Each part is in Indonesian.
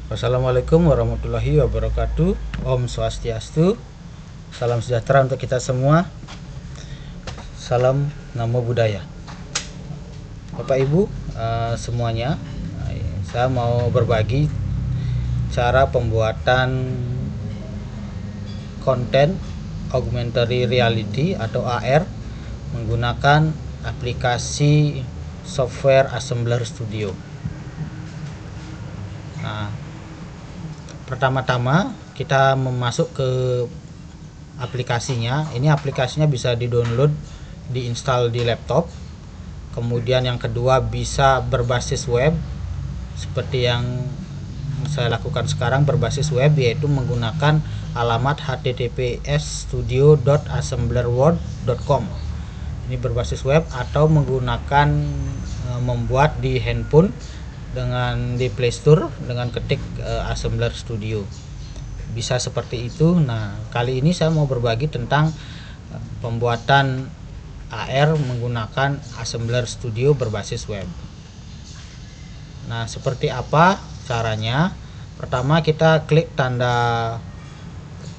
Wassalamualaikum warahmatullahi wabarakatuh. Om Swastiastu. Salam sejahtera untuk kita semua. Salam Namo Buddhaya. Bapak Ibu semuanya, saya mau berbagi cara pembuatan konten augmented reality atau AR menggunakan aplikasi software Assembler Studio. Nah, pertama-tama kita masuk ke aplikasinya. Ini aplikasinya bisa di-download, diinstal di laptop. Kemudian yang kedua bisa berbasis web seperti yang saya lakukan sekarang, berbasis web, yaitu menggunakan alamat https://studio.assemblerworld.com. Ini berbasis web, atau menggunakan membuat di handphone dengan di Play Store dengan ketik Assembler Studio. Bisa seperti itu. Nah, kali ini saya mau berbagi tentang pembuatan AR menggunakan Assembler Studio berbasis web. Nah, seperti apa caranya? Pertama kita klik tanda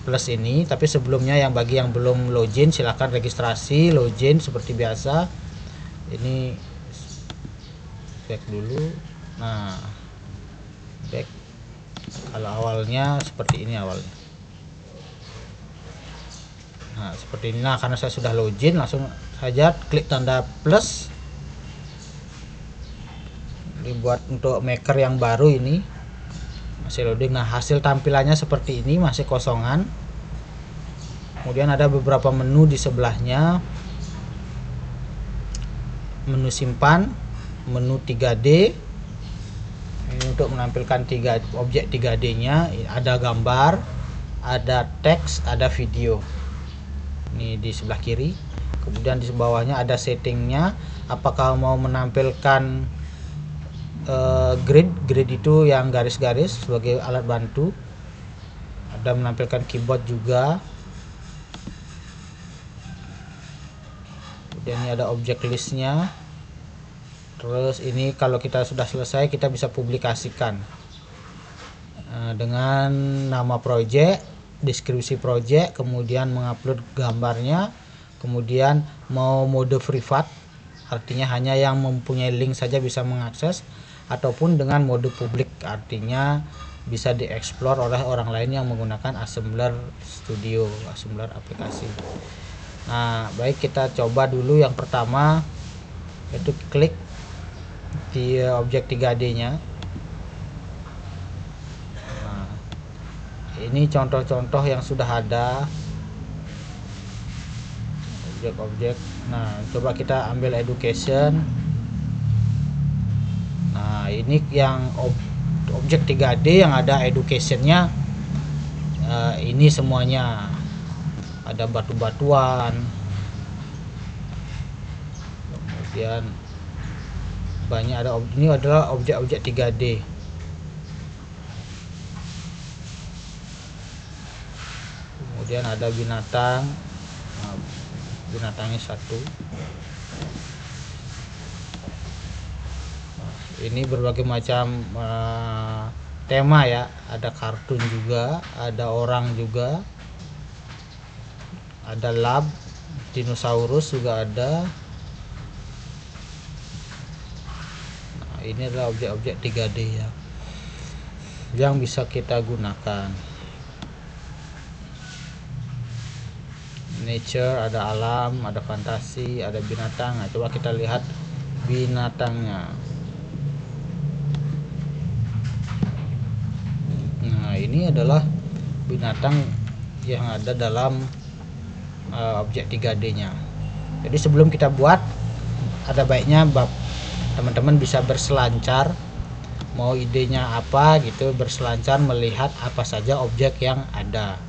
plus ini, tapi sebelumnya bagi yang belum login silahkan registrasi, login seperti biasa. Ini back dulu. Nah, back. Kalau awalnya seperti ini awalnya. Nah, seperti ini. Nah, karena saya sudah login, langsung saja klik tanda plus. Dibuat untuk maker yang baru ini masih loading. Nah, hasil tampilannya seperti ini, masih kosongan. Kemudian ada beberapa menu di sebelahnya. Menu simpan, menu 3D. Ini untuk menampilkan objek 3D-nya, ada gambar, ada teks, ada video. Ini di sebelah kiri. Kemudian di bawahnya ada settingnya, apakah mau menampilkan grid itu yang garis-garis sebagai alat bantu. Ada menampilkan keyboard juga. Kemudian ini ada objek listnya. Terus ini kalau kita sudah selesai, kita bisa publikasikan dengan nama project, deskripsi project, kemudian mengupload gambarnya. Kemudian mau mode privat, artinya hanya yang mempunyai link saja bisa mengakses, ataupun dengan mode publik, artinya bisa dieksplor oleh orang lain yang menggunakan Assembler Studio, Assembler aplikasi. Nah, baik, kita coba dulu yang pertama, yaitu klik di objek 3D-nya. Nah, ini contoh-contoh yang sudah ada objek-objek. Nah, coba kita ambil education. Nah, ini yang objek 3D yang ada education-nya. Ini semuanya ada batu-batuan. Kemudian banyak ada ini adalah objek-objek 3D. Kemudian ada binatang. Nah, binatangnya satu. Nah, ini berbagai macam tema ya. Ada kartun juga, ada orang juga, ada lab, dinosaurus juga ada. Ini adalah objek-objek 3D ya, yang bisa kita gunakan. Nature, ada alam, ada fantasi, ada binatang. Nah, coba kita lihat binatangnya. Nah, ini adalah binatang yang ada dalam objek 3D-nya. Jadi sebelum kita buat, ada baiknya teman-teman bisa berselancar, mau idenya apa gitu, berselancar melihat apa saja objek yang ada.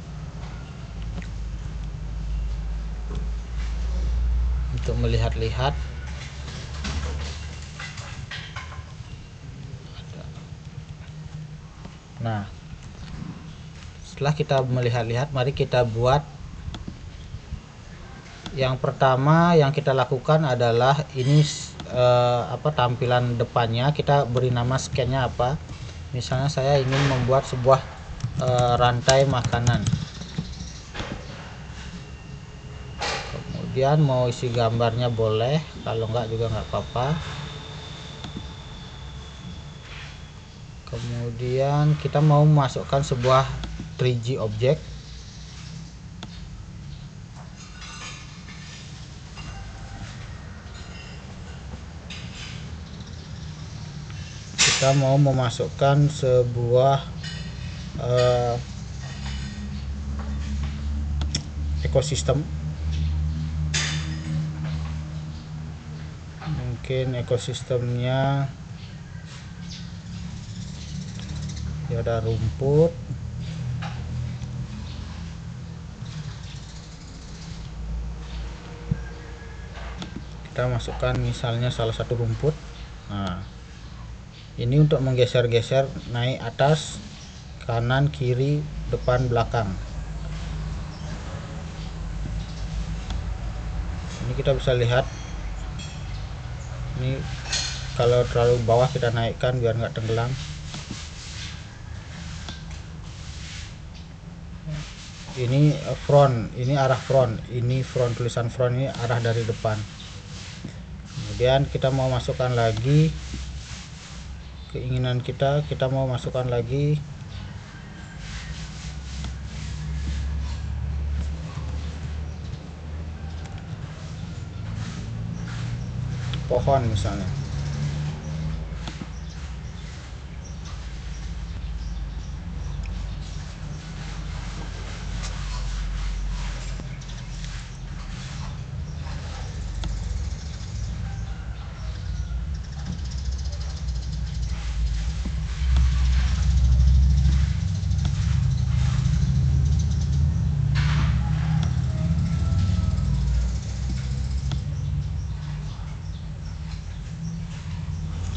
Untuk melihat-lihat. Nah, setelah kita melihat-lihat, mari kita buat. Yang pertama yang kita lakukan adalah ini tampilan depannya, kita beri nama scan-nya apa. Misalnya saya ingin membuat sebuah rantai makanan, kemudian mau isi gambarnya boleh, kalau enggak juga nggak apa-apa. Kemudian kita mau memasukkan sebuah 3G object. Kita mau memasukkan sebuah ekosistem. Mungkin ekosistemnya ya ada rumput, kita masukkan misalnya salah satu rumput. Nah, ini untuk menggeser-geser naik atas, kanan, kiri, depan, belakang. Ini kita bisa lihat, ini kalau terlalu bawah kita naikkan biar nggak tenggelam. Ini front, ini arah front, ini front, tulisan front ini arah dari depan. Kemudian kita mau masukkan lagi keinginan kita mau masukkan lagi pohon misalnya.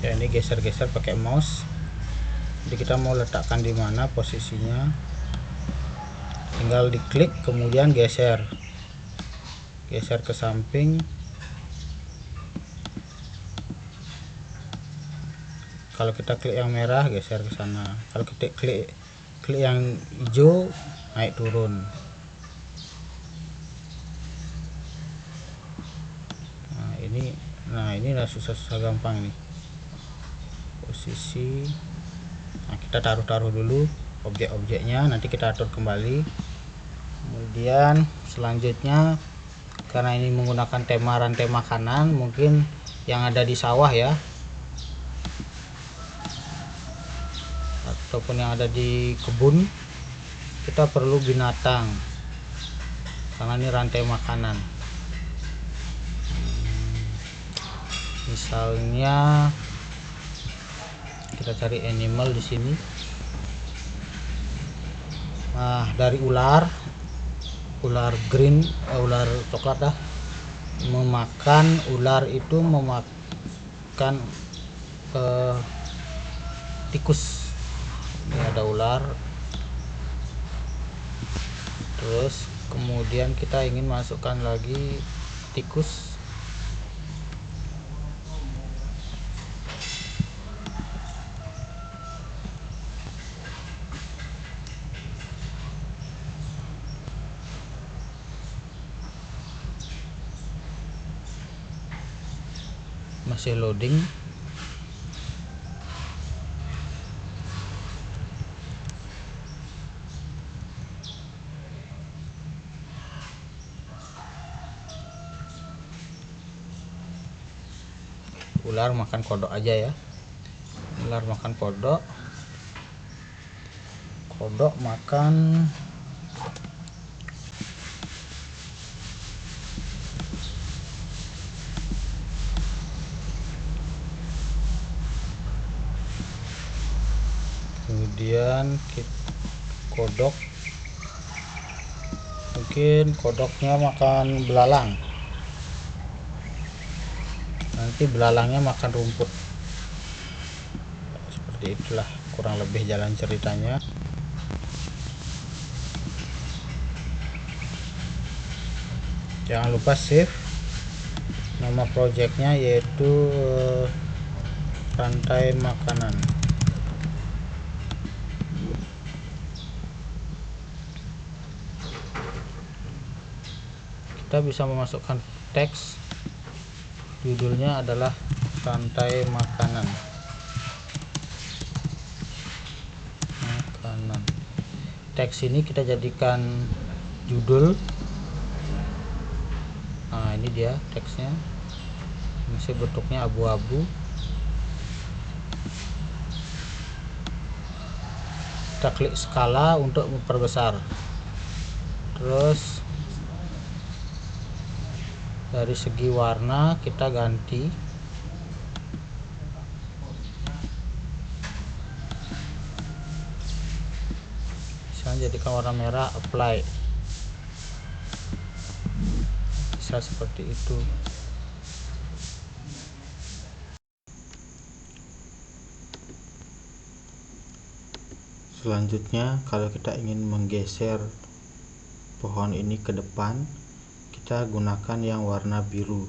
Ya, ini geser-geser pakai mouse. Jadi kita mau letakkan di mana posisinya, tinggal diklik kemudian geser ke samping. Kalau kita klik yang merah geser ke sana, kalau kita klik yang hijau naik turun. Nah ini susah gampang nih posisi. Nah, kita taruh dulu objek-objeknya, nanti kita atur kembali. Kemudian selanjutnya, karena ini menggunakan tema rantai makanan, mungkin yang ada di sawah ya, ataupun yang ada di kebun, kita perlu binatang karena ini rantai makanan. Misalnya kita cari animal di sini. Nah, dari ular green, ular coklat dah, ular itu memakan tikus. Ini ada ular. Terus kemudian kita ingin masukkan lagi tikus. Masih loading. Ular makan kodok aja ya. Ular makan kodok makan kemudian kodok, mungkin kodoknya makan belalang, nanti belalangnya makan rumput. Seperti itulah kurang lebih jalan ceritanya. Jangan lupa save nama projectnya, yaitu rantai makanan. kita bisa memasukkan teks, judulnya adalah rantai makanan. Teks ini kita jadikan judul. Nah, ini dia teksnya, masih bentuknya abu-abu. Kita klik skala untuk memperbesar. Terus dari segi warna kita ganti, misalnya jadikan warna merah, apply, bisa seperti itu. Selanjutnya, kalau kita ingin menggeser pohon ini ke depan, kita gunakan yang warna biru.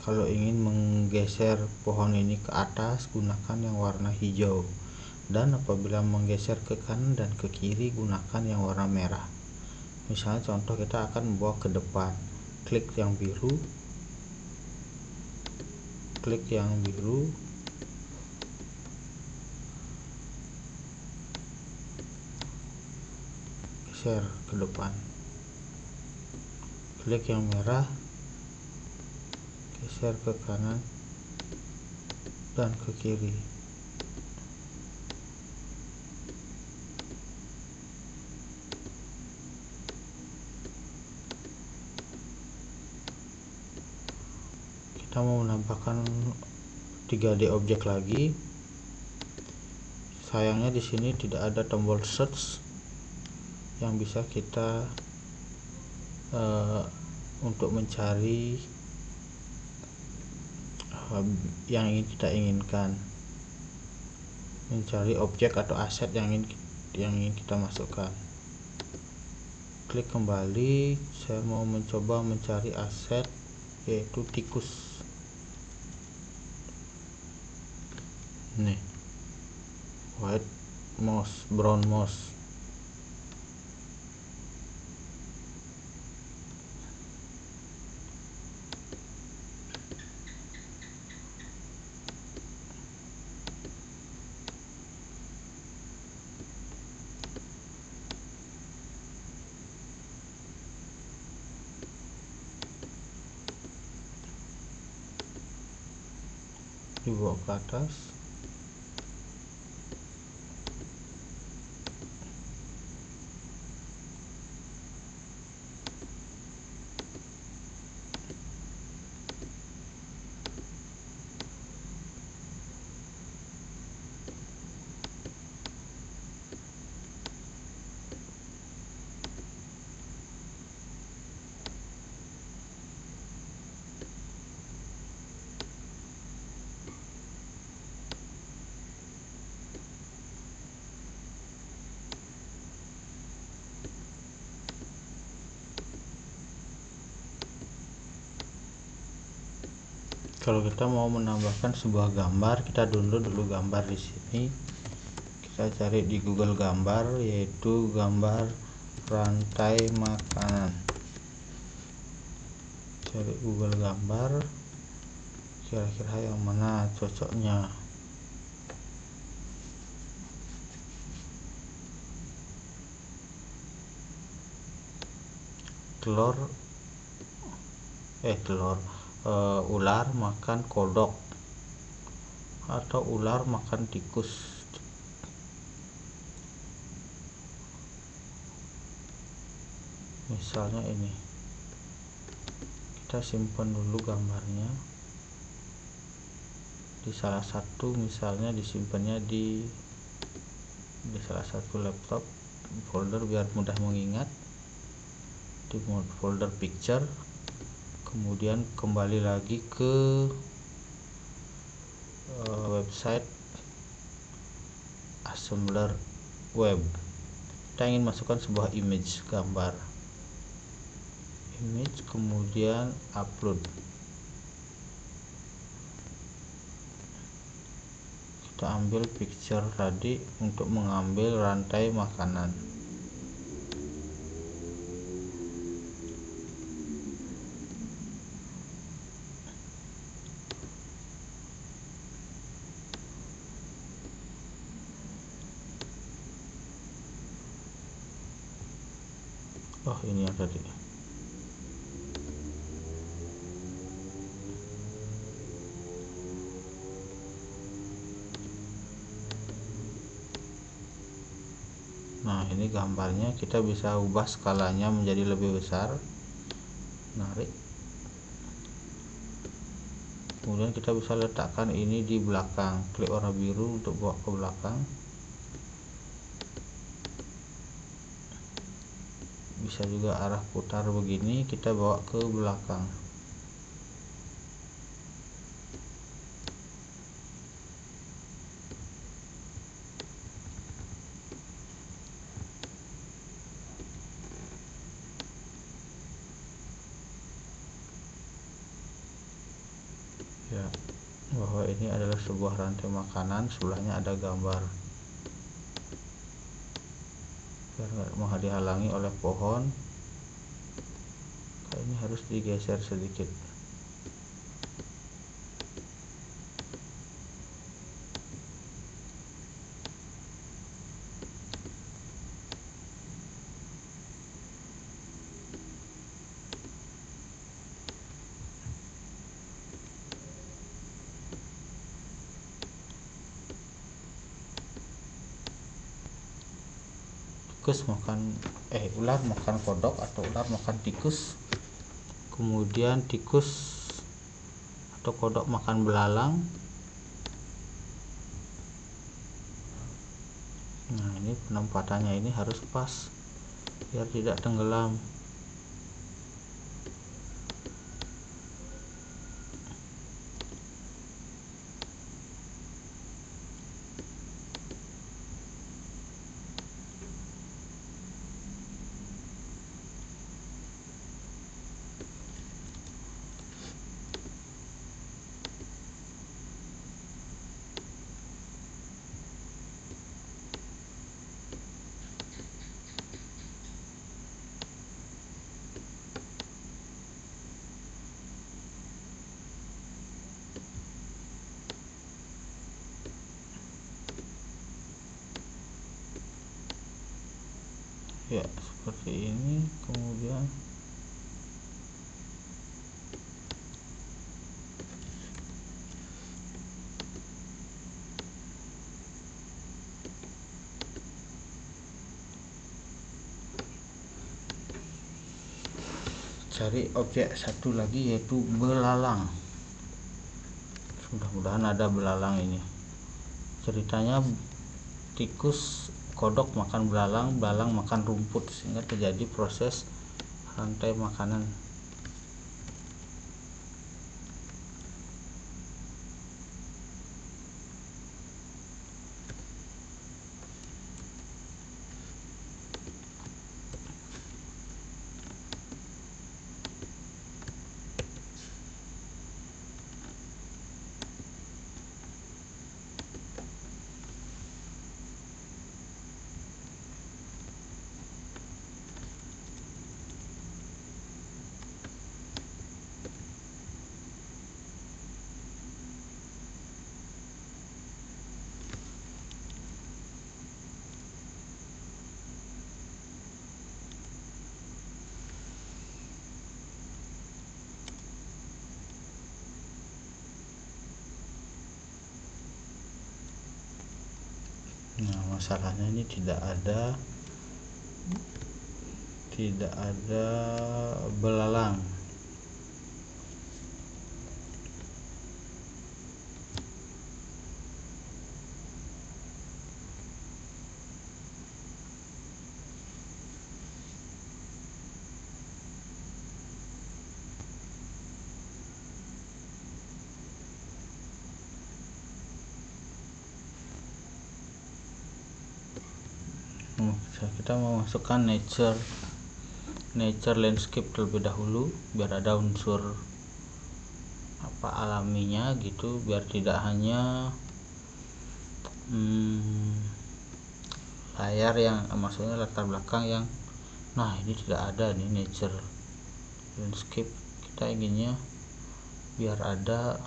Kalau ingin menggeser pohon ini ke atas, gunakan yang warna hijau. Dan apabila menggeser ke kanan dan ke kiri, gunakan yang warna merah. Misalnya contoh, kita akan membawa ke depan, klik yang biru, geser ke depan, klik yang merah, geser ke kanan dan ke kiri. Kita mau menambahkan 3D objek lagi. Sayangnya di sini tidak ada tombol search yang bisa kita untuk mencari yang ingin kita inginkan, mencari objek atau aset yang ingin kita masukkan. Klik kembali. Saya mau mencoba mencari aset yaitu tikus. Nih, white mouse, brown mouse. Dibawa ke atas. Kalau kita mau menambahkan sebuah gambar, kita download dulu gambar di sini. Kita cari di Google Gambar, yaitu gambar rantai makanan. Cari Google Gambar, kira-kira yang mana cocoknya. Ular makan kodok atau ular makan tikus. Misalnya ini, kita simpan dulu gambarnya di salah satu, misalnya disimpannya di salah satu laptop folder biar mudah mengingat, di folder picture. Kemudian kembali lagi ke website assembler web. Kita ingin masukkan sebuah image, gambar, kemudian upload. Kita ambil picture tadi untuk mengambil rantai makanan. Oh, ini yang tadi. Nah, ini gambarnya, kita bisa ubah skalanya menjadi lebih besar, menarik. Kemudian kita bisa letakkan ini di belakang, klik warna biru untuk bawa ke belakang. Bisa juga arah putar begini, kita bawa ke belakang. Ya, bahwa ini adalah sebuah rantai makanan, sebelahnya ada gambar, biar nggak dihalangi oleh pohon. Ini harus digeser sedikit. Ular makan kodok atau ular makan tikus. Kemudian tikus atau kodok makan belalang. Nah, ini penempatannya ini harus pas biar tidak tenggelam. Ya, seperti ini. Kemudian cari objek satu lagi, yaitu belalang. Mudah-mudahan ada belalang ini. Ceritanya tikus kodok makan belalang, belalang makan rumput, sehingga terjadi proses rantai makanan. Nah, masalahnya ini tidak ada belalang. Kita mau masukkan nature landscape terlebih dahulu, biar ada unsur alaminya gitu, biar tidak hanya layar yang maksudnya latar belakang yang, nah ini tidak ada nih nature landscape. Kita inginnya biar ada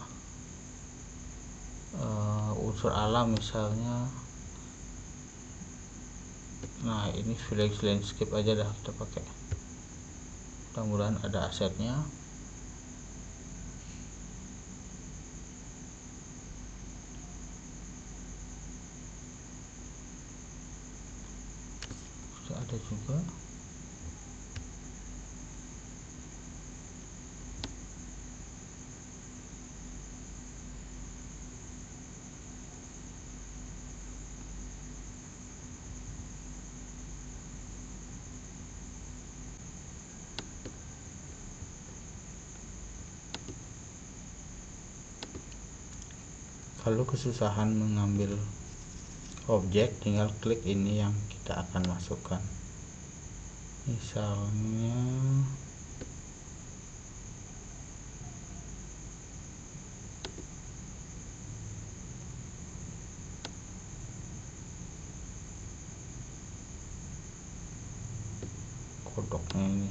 unsur alam, misalnya. Nah, ini village landscape aja dah kita pakai. mudah-mudahan ada asetnya. Sudah ada juga. Kalau kesusahan mengambil objek, tinggal klik ini yang kita akan masukkan. Misalnya kodoknya ini.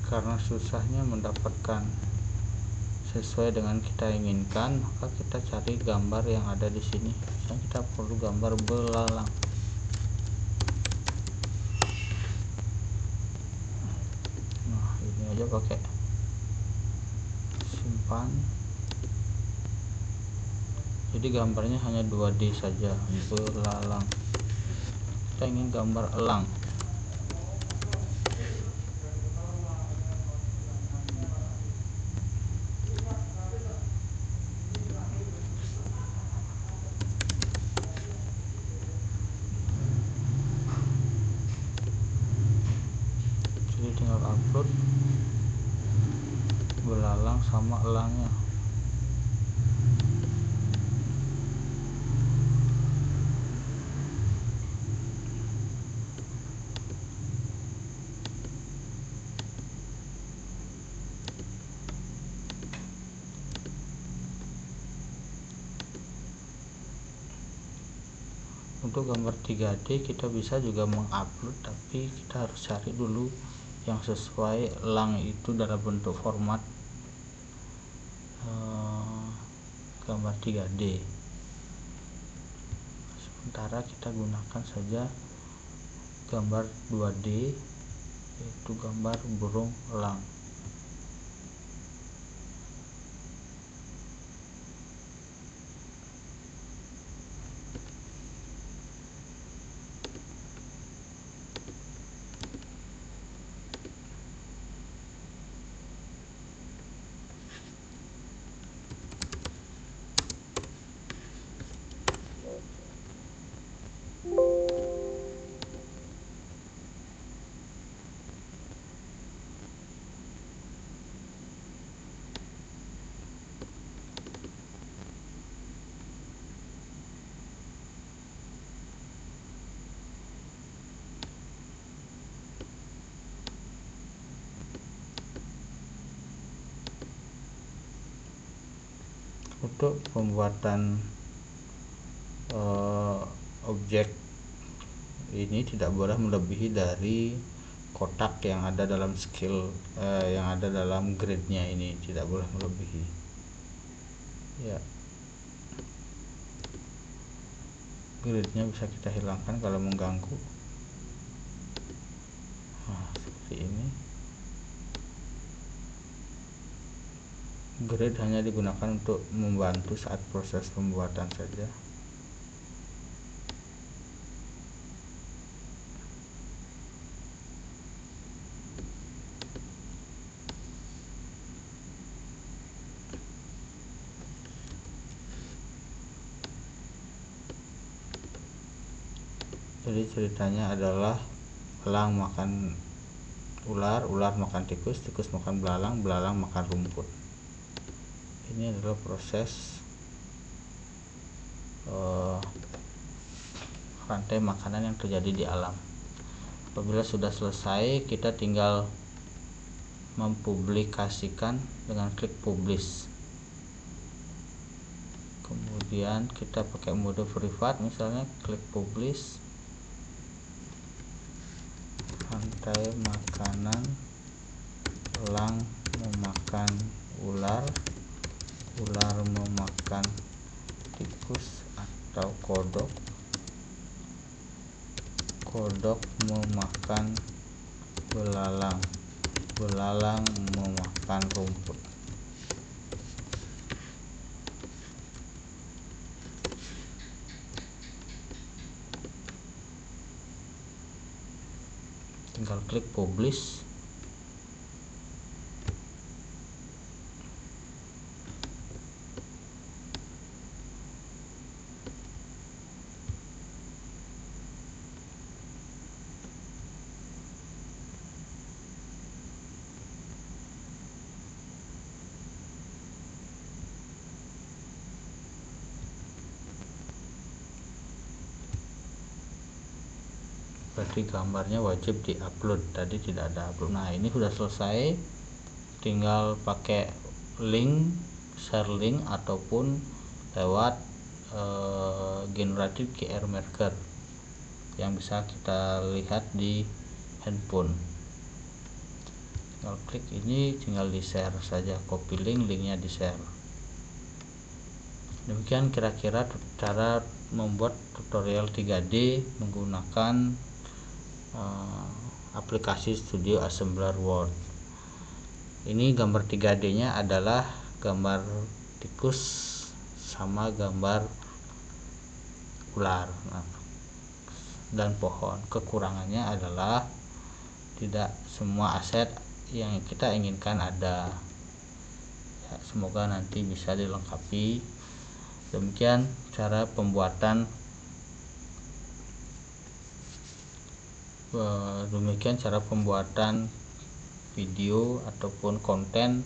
Karena susahnya mendapatkan sesuai dengan kita inginkan, maka kita cari gambar yang ada di sini. Misalnya kita perlu gambar belalang. Nah, ini aja pakai simpan. Jadi gambarnya hanya 2D saja, belalang. Kita ingin gambar elang. Jadi tinggal upload belalang sama elangnya. Untuk gambar 3D kita bisa juga mengupload, tapi kita harus cari dulu yang sesuai elang itu dalam bentuk format gambar 3D. Sementara kita gunakan saja gambar 2D, yaitu gambar burung elang. Untuk pembuatan objek ini tidak boleh melebihi dari kotak yang ada dalam skill yang ada dalam grid-nya ini, tidak boleh melebihi. Ya, grid-nya bisa kita hilangkan kalau mengganggu. Nah, seperti ini. Grid hanya digunakan untuk membantu saat proses pembuatan saja. Jadi ceritanya adalah elang makan ular, ular makan tikus, tikus makan belalang, belalang makan rumput. Ini adalah proses rantai makanan yang terjadi di alam. Apabila sudah selesai, kita tinggal mempublikasikan dengan klik publish. Kemudian kita pakai mode privat, misalnya klik publish. Rantai makanan elang memakan ular, ular memakan tikus atau kodok, kodok memakan belalang, belalang memakan rumput. Tinggal klik publish. Berarti gambarnya wajib diupload, tadi tidak ada upload. Nah, ini sudah selesai, tinggal pakai link, share link ataupun lewat generatif QR marker yang bisa kita lihat di handphone. Tinggal klik ini, tinggal di share saja, copy link, linknya di share. Demikian kira-kira cara membuat tutorial 3D menggunakan aplikasi Studio Assembler Word. Ini gambar 3D nya adalah gambar tikus sama gambar ular dan pohon. Kekurangannya adalah tidak semua aset yang kita inginkan ada. Ya, semoga nanti bisa dilengkapi. Demikian cara pembuatan video ataupun konten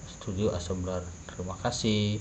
Studio Assembler. Terima kasih.